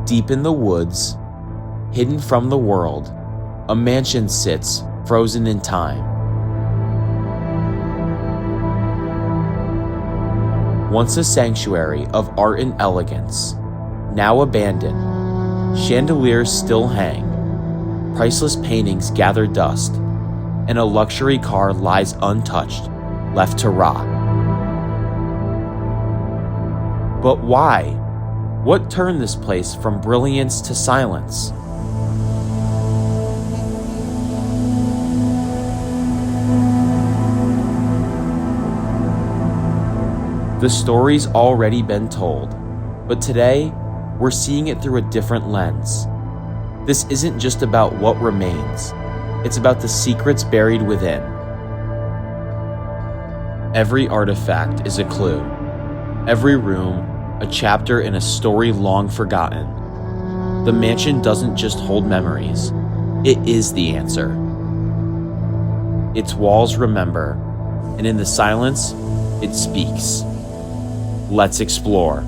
Deep in the woods, hidden from the world, a mansion sits, frozen in time. Once a sanctuary of art and elegance, now abandoned, chandeliers still hang, priceless paintings gather dust, and a luxury car lies untouched, left to rot. But why? What turned this place from brilliance to silence? The story's already been told, but today, we're seeing it through a different lens. This isn't just about what remains, it's about the secrets buried within. Every artifact is a clue. Every room, a chapter in a story long forgotten. The mansion doesn't just hold memories, it is the answer. Its walls remember, and in the silence, it speaks. Let's explore.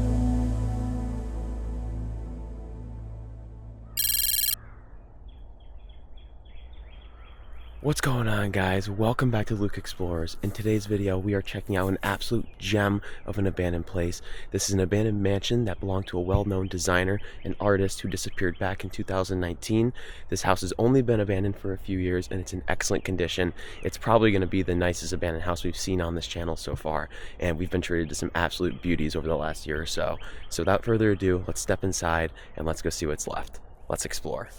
What's going on, guys? Welcome back to Luke Explorers. In today's video, we are checking out an absolute gem of an abandoned place. This is an abandoned mansion that belonged to a well-known designer and artist who disappeared back in 2019. This house has only been abandoned for a few years and it's in excellent condition. It's probably going to be the nicest abandoned house we've seen on this channel so far, and we've been treated to some absolute beauties over the last year or so. So without further ado, let's step inside and let's go see what's left. Let's explore.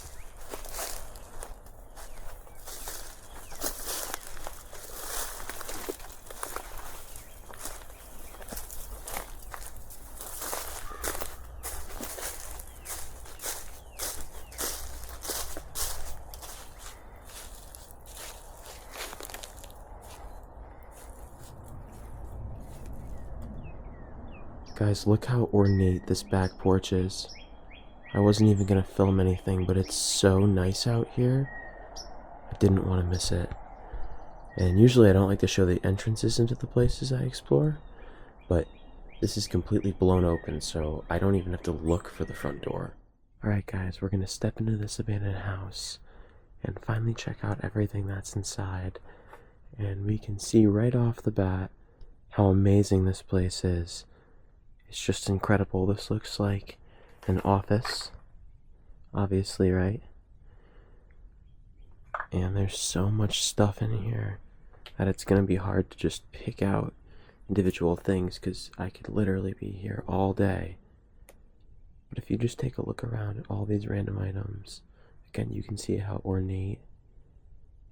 Guys, look how ornate this back porch is. I wasn't even gonna film anything, but it's so nice out here. I didn't want to miss it. And usually I don't like to show the entrances into the places I explore, but this is completely blown open, so I don't even have to look for the front door. Alright guys, we're gonna step into this abandoned house and finally check out everything that's inside. And we can see right off the bat how amazing this place is. It's just incredible. This looks like an office, obviously, right? And there's so much stuff in here that it's going to be hard to just pick out individual things because I could literally be here all day. But if you just take a look around at all these random items, again, you can see how ornate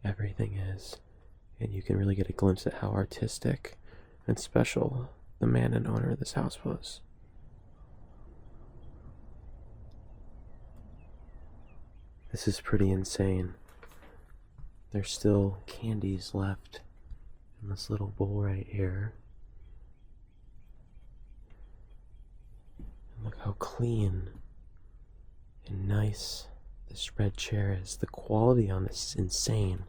everything is. And you can really get a glimpse at how artistic and special the man and owner of this house was. This is pretty insane. There's still candies left in this little bowl right here. And look how clean and nice this red chair is. The quality on this is insane.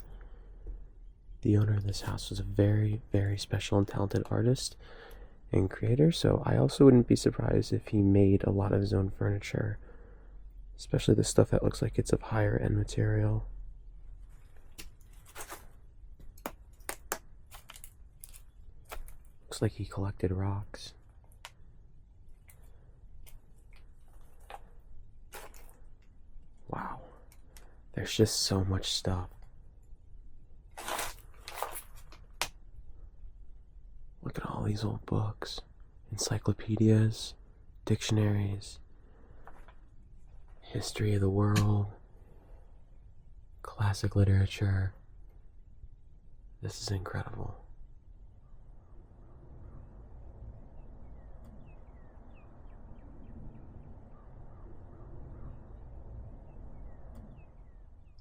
The owner of this house was a very, very special and talented artist and creator, so I also wouldn't be surprised if he made a lot of his own furniture, especially the stuff that looks like it's of higher end material. Looks like he collected rocks. Wow, there's just so much stuff. Look at all these old books, encyclopedias, dictionaries, history of the world, classic literature. This is incredible.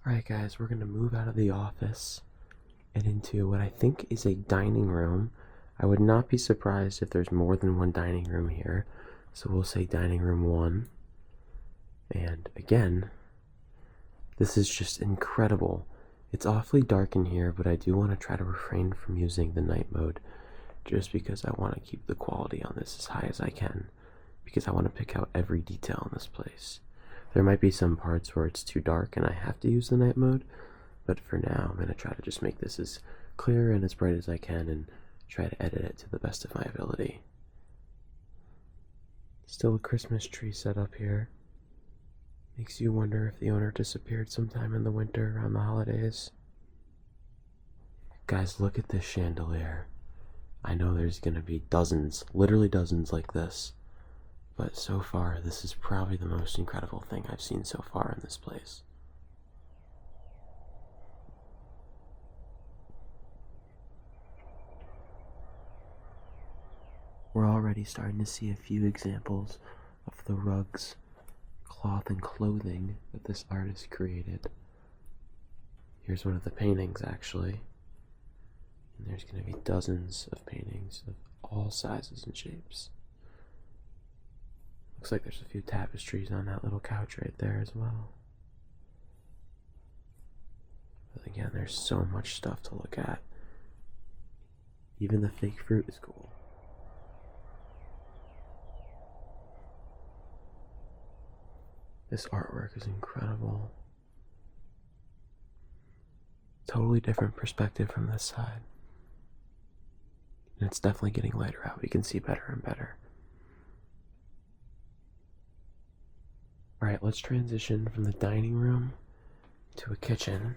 Alright guys, we're going to move out of the office and into what I think is a dining room. I would not be surprised if there's more than one dining room here, so we'll say dining room 1. And again, this is just incredible. It's awfully dark in here, but I do want to try to refrain from using the night mode just because I want to keep the quality on this as high as I can, because I want to pick out every detail in this place. There might be some parts where it's too dark and I have to use the night mode, but for now I'm going to try to just make this as clear and as bright as I can and try to edit it to the best of my ability. Still a Christmas tree set up here. Makes you wonder if the owner disappeared sometime in the winter around the holidays. Guys, look at this chandelier. I know there's gonna be dozens, literally dozens like this, but so far this is probably the most incredible thing I've seen so far in this place. We're already starting to see a few examples of the rugs, cloth, and clothing that this artist created. Here's one of the paintings, actually. And there's going to be dozens of paintings of all sizes and shapes. Looks like there's a few tapestries on that little couch right there as well. But again, there's so much stuff to look at. Even the fake fruit is cool. This artwork is incredible. Totally different perspective from this side. And it's definitely getting lighter out. We can see better and better. Alright, let's transition from the dining room to a kitchen.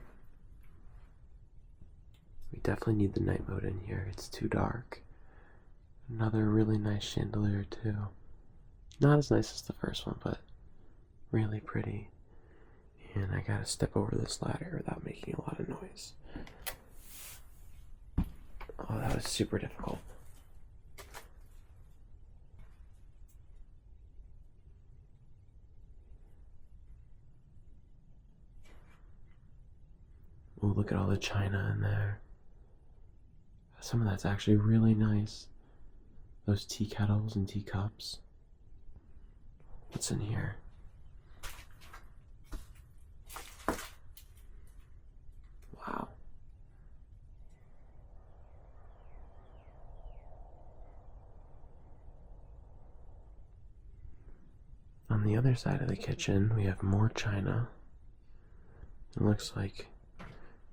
We definitely need the night mode in here. It's too dark. Another really nice chandelier too. Not as nice as the first one, but really pretty. And I gotta step over this ladder without making a lot of noise. Oh, that was super difficult. Oh, look at all the china in there. Some of that's actually really nice. Those tea kettles and teacups. What's in here? Wow. On the other side of the kitchen, we have more china. It looks like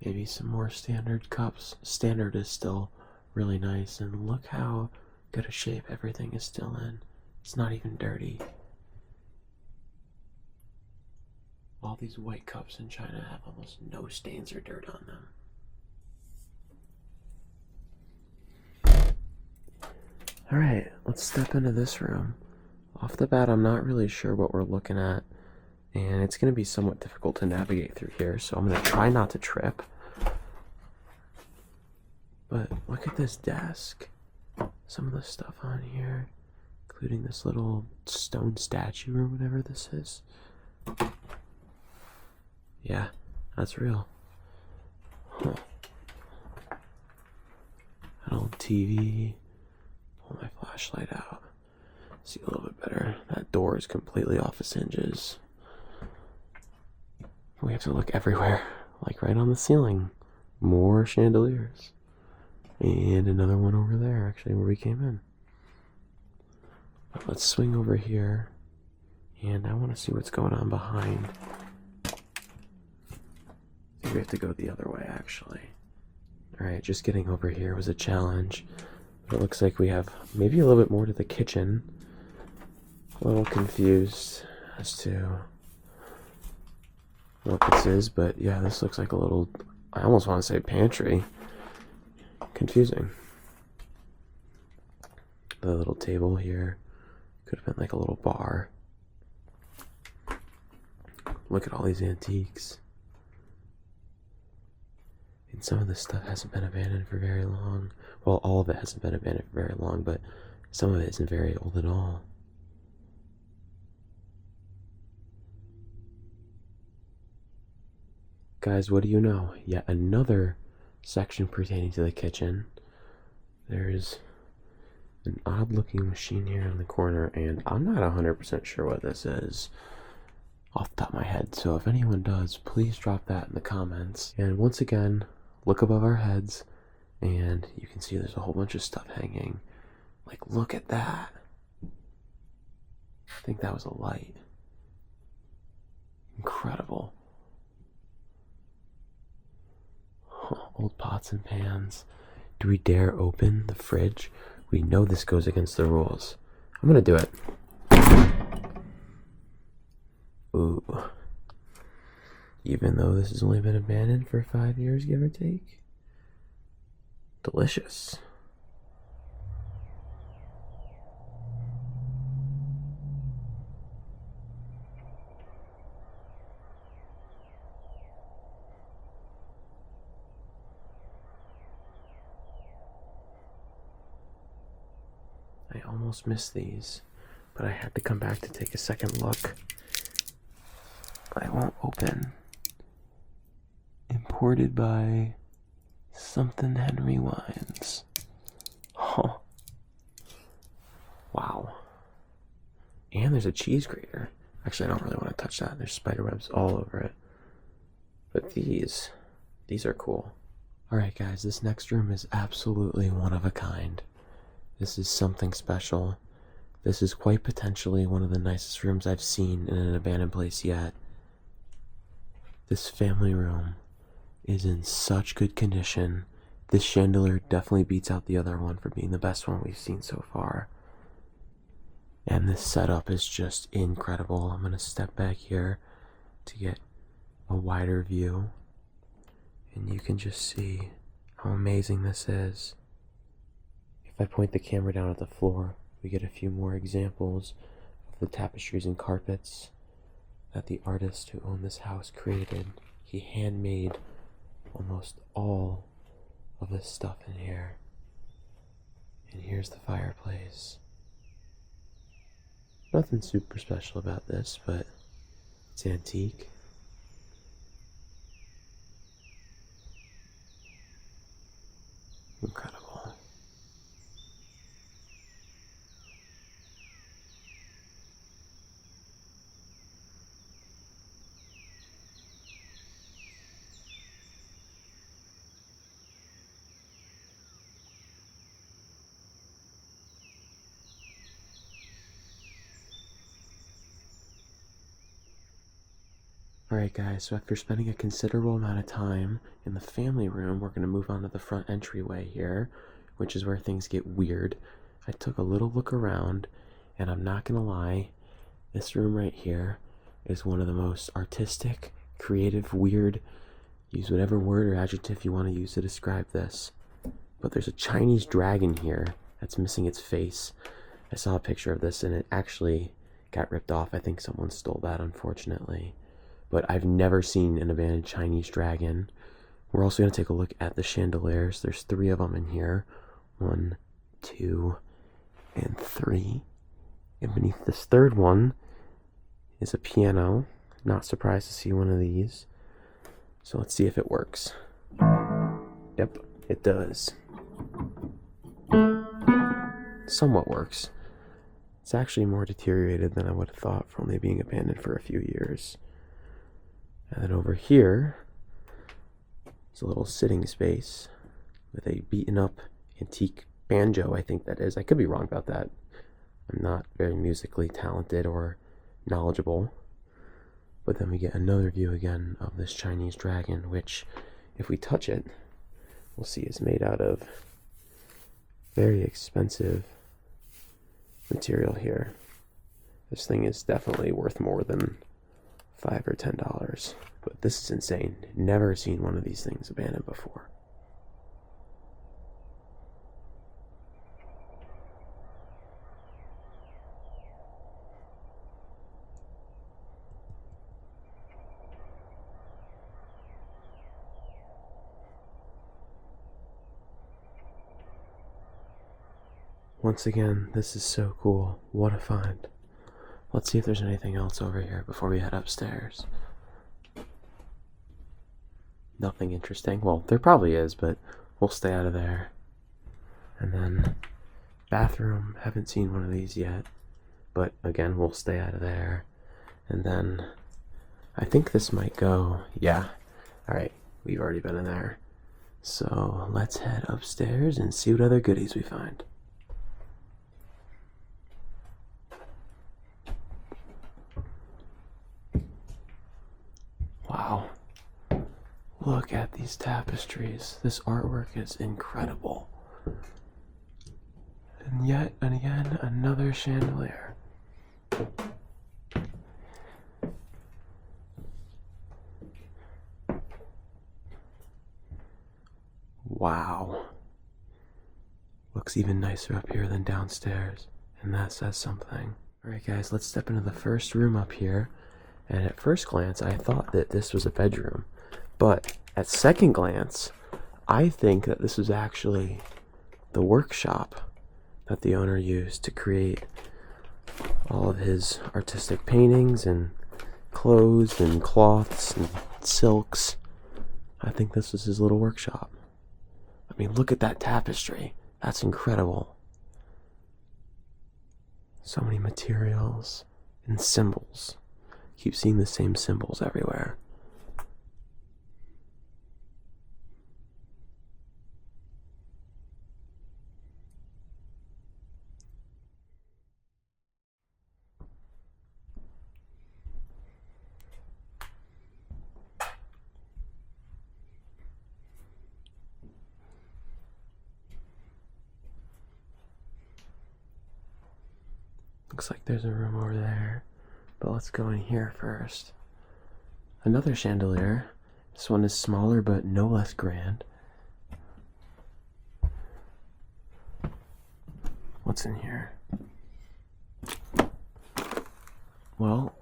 maybe some more standard cups. Standard is still really nice, and look how good a shape everything is still in. It's not even dirty. All these white cups in china have almost no stains or dirt on them. Alright, let's step into this room. Off the bat, I'm not really sure what we're looking at, and it's going to be somewhat difficult to navigate through here, so I'm going to try not to trip. But look at this desk. Some of the stuff on here, including this little stone statue or whatever this is. Yeah, that's real. Huh. An old TV. Pull my flashlight out. See a little bit better. That door is completely off its hinges. We have to look everywhere, like right on the ceiling. More chandeliers. And another one over there, actually, where we came in. But let's swing over here. And I want to see what's going on behind. I think we have to go the other way, actually. Alright, just getting over here was a challenge. But it looks like we have maybe a little bit more to the kitchen. A little confused as to what this is, but yeah, this looks like a little, I almost want to say pantry. Confusing. The little table here could have been like a little bar. Look at all these antiques. And some of this stuff hasn't been abandoned for very long. Well, all of it hasn't been abandoned for very long, but some of it isn't very old at all. Guys, what do you know? Yet another section pertaining to the kitchen. There's an odd looking machine here in the corner, and I'm not 100% sure what this is off the top of my head, so if anyone does, please drop that in the comments. And once again, look above our heads and you can see there's a whole bunch of stuff hanging. Like, look at that. I think that was a light. Incredible. Old pots and pans. Do we dare open the fridge? We know this goes against the rules. I'm gonna do it. Ooh. Even though this has only been abandoned for 5 years, give or take. Delicious. I almost missed these, but I had to come back to take a second look. I won't open. Imported by something Henry Wines. Oh. Wow. And there's a cheese grater. Actually, I don't really want to touch that. There's spider webs all over it. But these are cool. Alright guys, this next room is absolutely one of a kind. This is something special. This is quite potentially one of the nicest rooms I've seen in an abandoned place yet. This family room is in such good condition. This chandelier definitely beats out the other one for being the best one we've seen so far. And this setup is just incredible. I'm going to step back here to get a wider view. And you can just see how amazing this is. If I point the camera down at the floor, we get a few more examples of the tapestries and carpets that the artist who owned this house created. He handmade almost all of this stuff in here. And here's the fireplace. Nothing super special about this, but it's antique. Incredible. Alright guys, so after spending a considerable amount of time in the family room, we're going to move on to the front entryway here, which is where things get weird. I took a little look around, and I'm not going to lie, this room right here is one of the most artistic, creative, weird, use whatever word or adjective you want to use to describe this. But there's a Chinese dragon here that's missing its face. I saw a picture of this and it actually got ripped off. I think someone stole that, unfortunately. But I've never seen an abandoned Chinese dragon. We're also going to take a look at the chandeliers. There's 3 of them in here. 1, 2, and 3. And beneath this third one is a piano. Not surprised to see one of these. So let's see if it works. Yep, it does. Somewhat works. It's actually more deteriorated than I would have thought for only being abandoned for a few years. And then over here is a little sitting space with a beaten up antique banjo, I think that is. I could be wrong about that. I'm not very musically talented or knowledgeable. But then we get another view again of this Chinese dragon, which, if we touch it, we'll see is made out of very expensive material here. This thing is definitely worth more than $5 or $10, but this is insane. Never seen one of these things abandoned before. Once again, this is so cool. What a find. Let's see if there's anything else over here before we head upstairs. Nothing interesting. Well, there probably is, but we'll stay out of there. And then bathroom. Haven't seen one of these yet, but again, we'll stay out of there. And then I think this might go. Yeah. Alright, we've already been in there. So let's head upstairs and see what other goodies we find. Wow. Look at these tapestries. This artwork is incredible. And yet and again, another chandelier. Wow. Looks even nicer up here than downstairs, and that says something. Alright guys, let's step into the first room up here. And at first glance, I thought that this was a bedroom. But at second glance, I think that this was actually the workshop that the owner used to create all of his artistic paintings and clothes and cloths and silks. I think this was his little workshop. I mean, look at that tapestry. That's incredible. So many materials and symbols. Keep seeing the same symbols everywhere. Looks like there's a room over there, but let's go in here first. Another chandelier. This one is smaller but no less grand. What's in here? Well,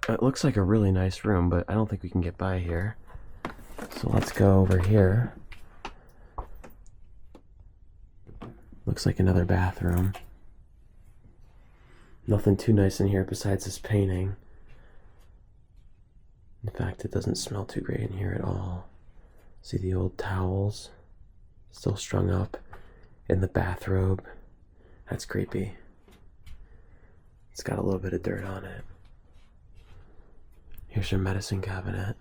it looks like a really nice room, but I don't think we can get by here. So let's go over here. Looks like another bathroom. Nothing too nice in here besides this painting. In fact, it doesn't smell too great in here at all. See the old towels still strung up in the bathrobe. That's creepy. It's got a little bit of dirt on it. Here's your medicine cabinet.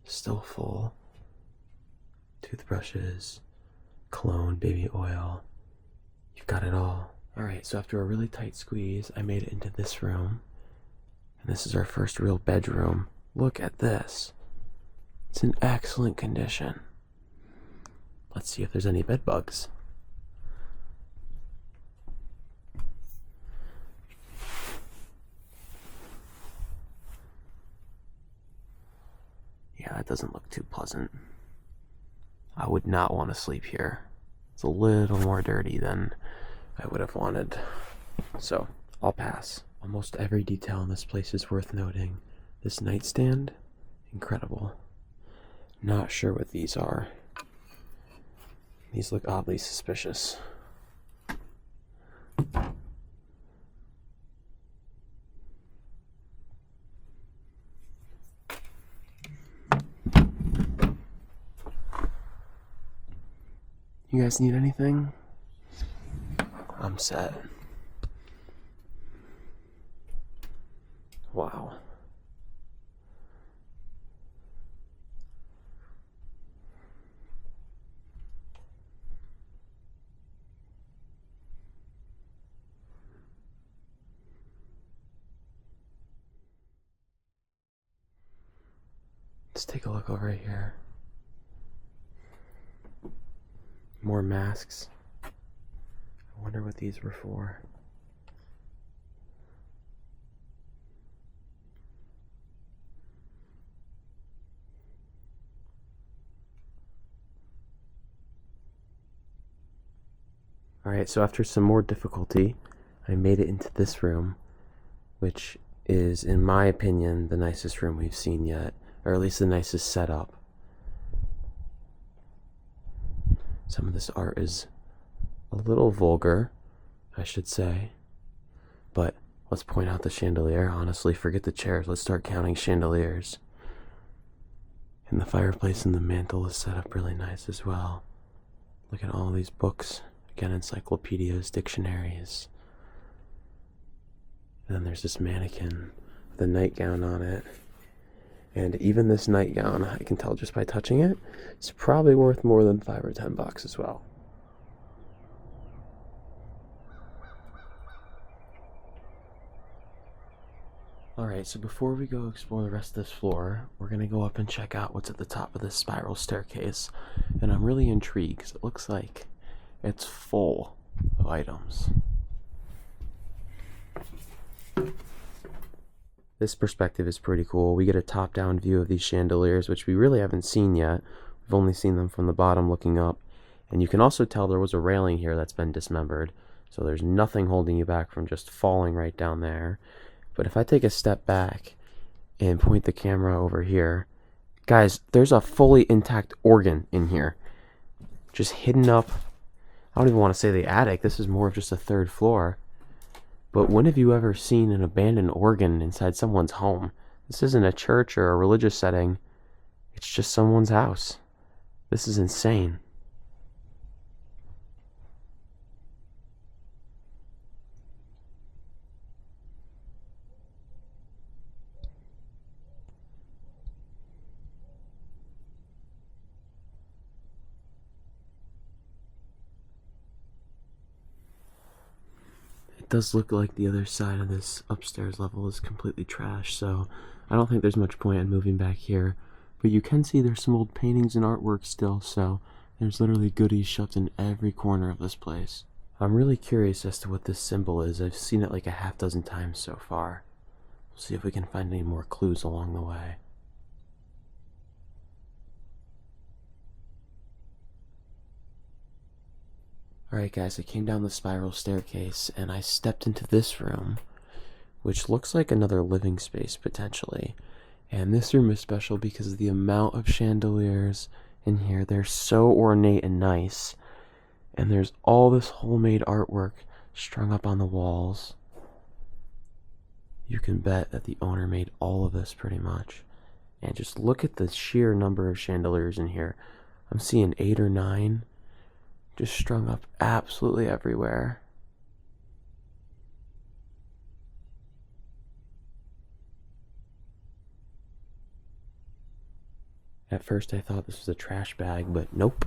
Still full. Toothbrushes, cologne, baby oil. You've got it all. Alright, so after a really tight squeeze, I made it into this room. And this is our first real bedroom. Look at this. It's in excellent condition. Let's see if there's any bed bugs. Yeah, that doesn't look too pleasant. I would not want to sleep here. It's a little more dirty than I would have wanted. So, I'll pass. Almost every detail in this place is worth noting. This nightstand, incredible. Not sure what these are. These look oddly suspicious. You guys need anything? I'm set. Wow. Let's take a look over here. More masks. I wonder what these were for. Alright, so after some more difficulty, I made it into this room, which is, in my opinion, the nicest room we've seen yet, or at least the nicest setup. Some of this art is a little vulgar, I should say, but let's point out the chandelier. Honestly, forget the chairs. Let's start counting chandeliers. And the fireplace and the mantle is set up really nice as well. Look at all these books. Again, encyclopedias, dictionaries. And then there's this mannequin with a nightgown on it. And even this nightgown, I can tell just by touching it, it's probably worth more than $5 or $10 as well. Alright, so before we go explore the rest of this floor, we're gonna go up and check out what's at the top of this spiral staircase. And I'm really intrigued because it looks like it's full of items. This perspective is pretty cool. We get a top-down view of these chandeliers, which we really haven't seen yet. We've only seen them from the bottom looking up. And you can also tell there was a railing here that's been dismembered. So there's nothing holding you back from just falling right down there. But if I take a step back and point the camera over here, guys, there's a fully intact organ in here. Just hidden up. I don't even want to say the attic. This is more of just a third floor. But when have you ever seen an abandoned organ inside someone's home? This isn't a church or a religious setting. It's just someone's house. This is insane. It does look like the other side of this upstairs level is completely trashed, so I don't think there's much point in moving back here. But you can see there's some old paintings and artwork still, so there's literally goodies shoved in every corner of this place. I'm really curious as to what this symbol is. I've seen it like a half dozen times so far. We'll see if we can find any more clues along the way. Alright guys, I came down the spiral staircase and I stepped into this room, which looks like another living space potentially. And this room is special because of the amount of chandeliers in here. They're so ornate and nice. And there's all this homemade artwork strung up on the walls. You can bet that the owner made all of this pretty much. And just look at the sheer number of chandeliers in here. I'm seeing 8 or 9. Just strung up absolutely everywhere. At first I thought this was a trash bag, but nope.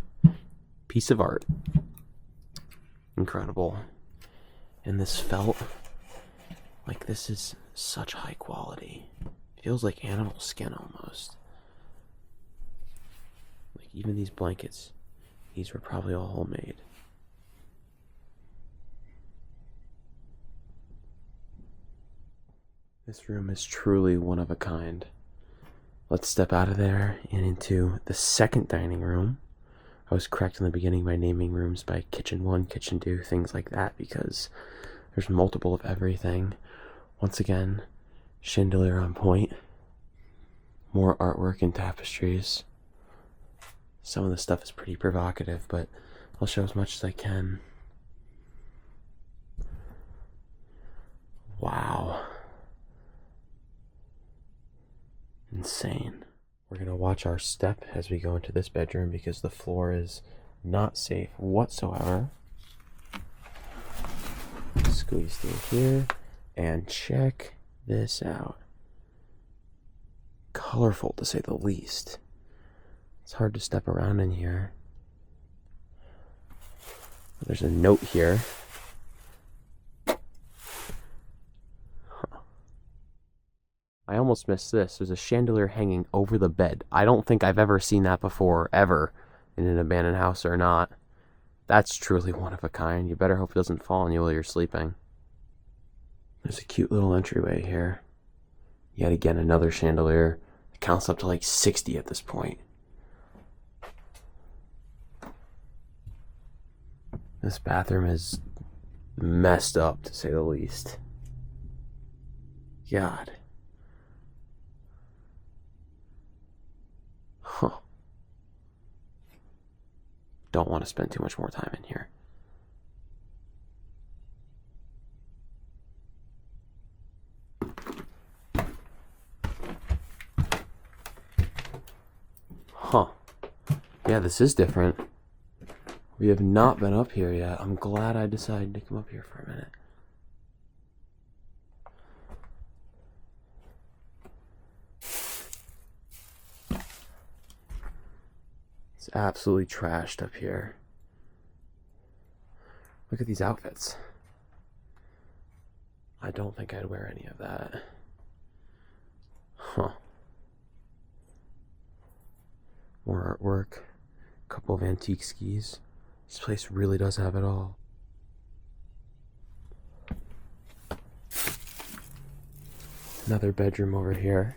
Piece of art. Incredible. And this felt like this is such high quality. Feels like animal skin almost. Like even these blankets. These were probably all homemade. This room is truly one of a kind. Let's step out of there and into the second dining room. I was correct in the beginning by naming rooms by kitchen 1, kitchen 2, things like that, because there's multiple of everything. Once again, chandelier on point. More artwork and tapestries. Some of the stuff is pretty provocative, but I'll show as much as I can. Wow. Insane. We're going to watch our step as we go into this bedroom because the floor is not safe whatsoever. Squeeze through here and check this out. Colorful to say the least. It's hard to step around in here. There's a note here. I almost missed this. There's a chandelier hanging over the bed. I don't think I've ever seen that before, ever, in an abandoned house or not. That's truly one of a kind. You better hope it doesn't fall on you while you're sleeping. There's a cute little entryway here. Yet again, another chandelier. It counts up to like 60 at this point. This bathroom is messed up, to say the least. God. Huh. Don't want to spend too much more time in here. Huh. Yeah, this is different. We have not been up here yet. I'm glad I decided to come up here for a minute. It's absolutely trashed up here. Look at these outfits. I don't think I'd wear any of that. artwork, a couple of antique skis. This place really does have it all. Another bedroom over here.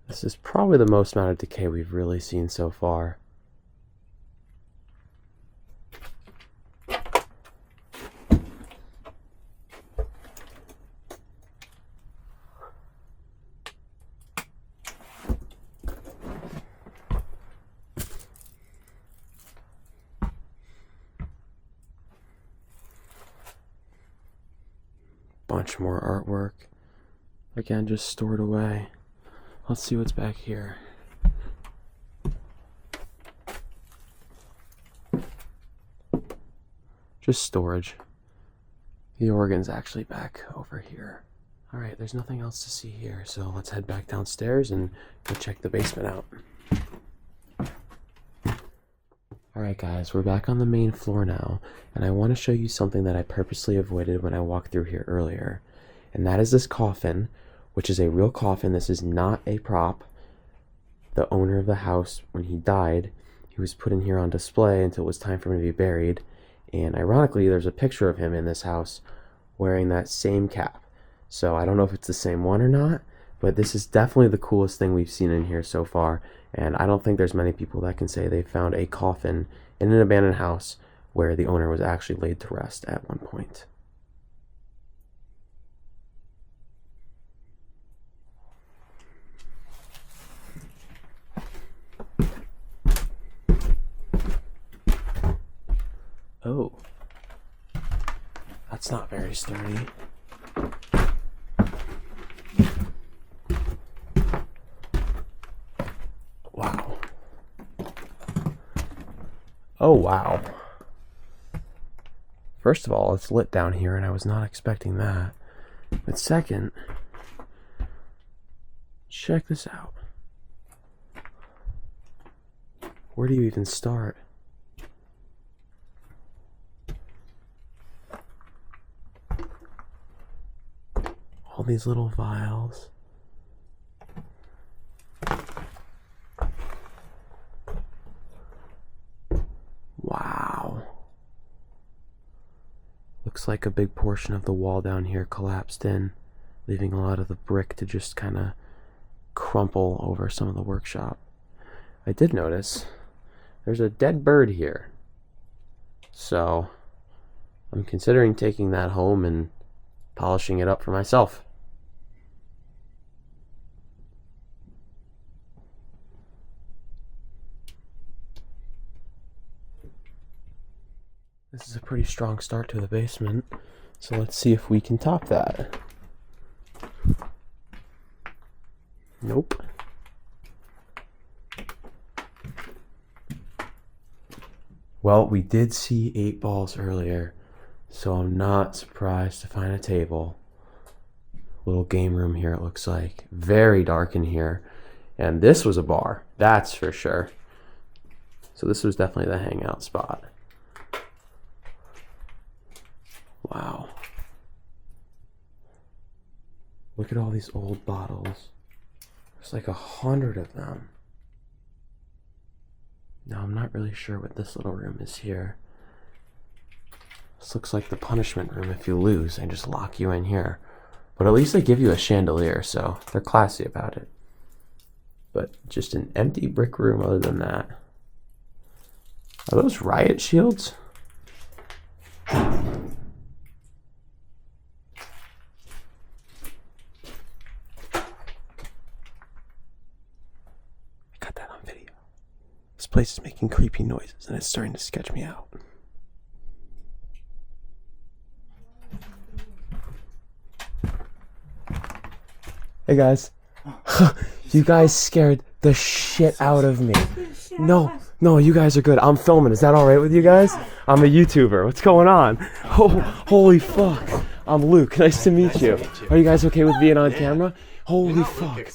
This is probably the most amount of decay we've really seen so far. Bunch more artwork. Again, just stored away. Let's see what's back here. Just storage. The organ's actually back over here. Alright, there's nothing else to see here, so let's head back downstairs and go check the basement out. Alright guys, we're back on the main floor now, and I want to show you something that I purposely avoided when I walked through here earlier. And that is this coffin, which is a real coffin. This is not a prop. The owner of the house, when he died, he was put in here on display until it was time for him to be buried. And ironically, there's a picture of him in this house wearing that same cap. So I don't know if it's the same one or not, but this is definitely the coolest thing we've seen in here so far. And I don't think there's many people that can say they found a coffin in an abandoned house where the owner was actually laid to rest at one point. Oh, that's not very sturdy. Wow. Oh, wow. First of all, it's lit down here, and I was not expecting that. But second, check this out. Where do you even start? All these little vials. Wow. Looks like a big portion of the wall down here collapsed in, leaving a lot of the brick to just kind of crumple over some of the workshop. I did notice there's a dead bird here. So I'm considering taking that home and polishing it up for myself. This is a pretty strong start to the basement, so let's see if we can top that. Nope. Well, we did see 8 balls earlier, so I'm not surprised to find a table. Little game room here, it looks like. Very dark in here. And this was a bar, that's for sure. So this was definitely the hangout spot. Wow. Look at all these old bottles. There's like 100 of them. Now I'm not really sure what this little room is here. This looks like the punishment room. If you lose, they just lock you in here. But at least they give you a chandelier, so they're classy about it. But just an empty brick room other than that. Are those riot shields? This place is making creepy noises and it's starting to sketch me out. Hey guys. You guys scared the shit out of me. No, you guys are good. I'm filming. Is that alright with you guys? I'm a YouTuber. What's going on? Oh, holy fuck. I'm Luke. Nice to meet you. Are you guys okay with being on camera? Holy fuck.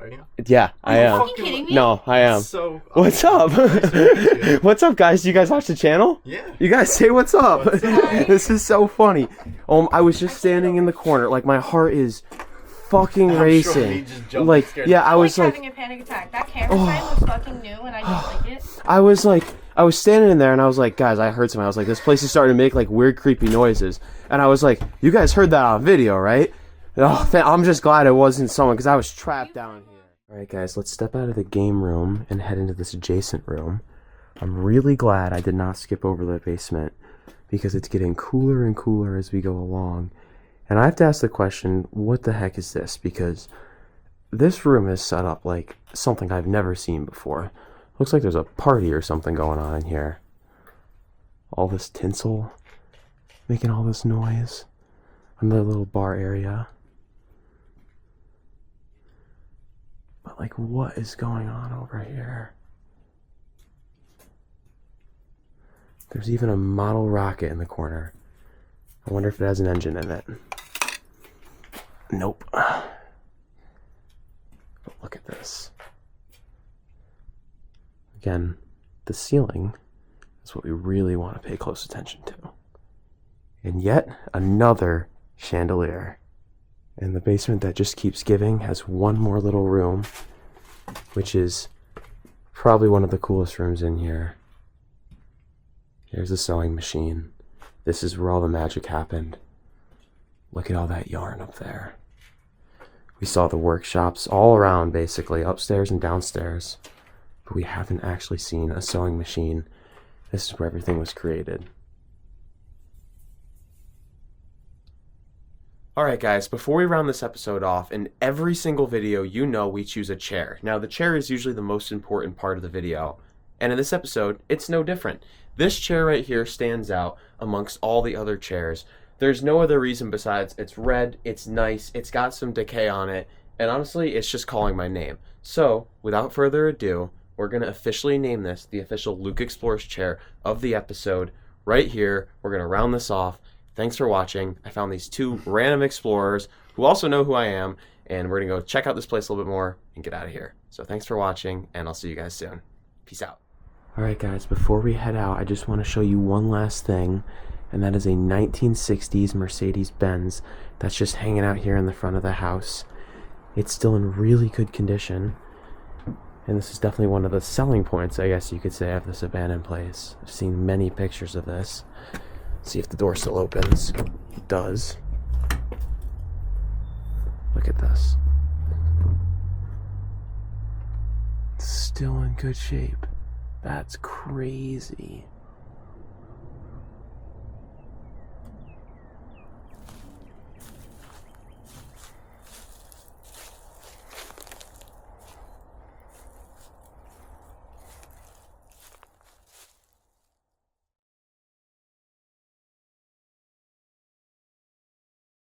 Are you? Yeah, I am. Are you kidding me? No, I am. So what's up? What's up, guys? Do you guys watch the channel? Yeah. You guys say what's up. This is so funny. I was just standing in the corner. Like, my heart is fucking racing. Like, yeah, I was like having a panic attack. That camera frame was fucking new and I don't like it. I was standing in there and I was like, guys, I heard something. I was like, this place is starting to make like weird, creepy noises. And I was like, you guys heard that on video, right? Oh, I'm just glad it wasn't someone because I was trapped down here. All right, guys, let's step out of the game room and head into this adjacent room. I'm really glad I did not skip over the basement because it's getting cooler and cooler as we go along. And I have to ask the question, what the heck is this? Because this room is set up like something I've never seen before. Looks like there's a party or something going on in here. All this tinsel making all this noise. Another little bar area. But like, what is going on over here? There's even a model rocket in the corner. I wonder if it has an engine in it. Nope. But look at this. Again, the ceiling is what we really want to pay close attention to. And yet another chandelier. And the basement that just keeps giving has one more little room, which is probably one of the coolest rooms in here. Here's a sewing machine. This is where all the magic happened. Look at all that yarn up there. We saw the workshops all around, basically, upstairs and downstairs. But we haven't actually seen a sewing machine. This is where everything was created. Alright guys, before we round this episode off, in every single video you know we choose a chair. Now the chair is usually the most important part of the video, and in this episode, it's no different. This chair right here stands out amongst all the other chairs. There's no other reason besides it's red, it's nice, it's got some decay on it, and honestly, it's just calling my name. So, without further ado, we're going to officially name this the official Luke Explores chair of the episode. Right here, we're going to round this off. Thanks for watching. I found these two random explorers who also know who I am, and we're going to go check out this place a little bit more and get out of here. So thanks for watching, and I'll see you guys soon. Peace out. Alright guys, before we head out, I just want to show you one last thing, and that is a 1960s Mercedes-Benz that's just hanging out here in the front of the house. It's still in really good condition, and this is definitely one of the selling points, I guess you could say, of this abandoned place. I've seen many pictures of this. See if the door still opens. It does. Look at this. It's still in good shape. That's crazy.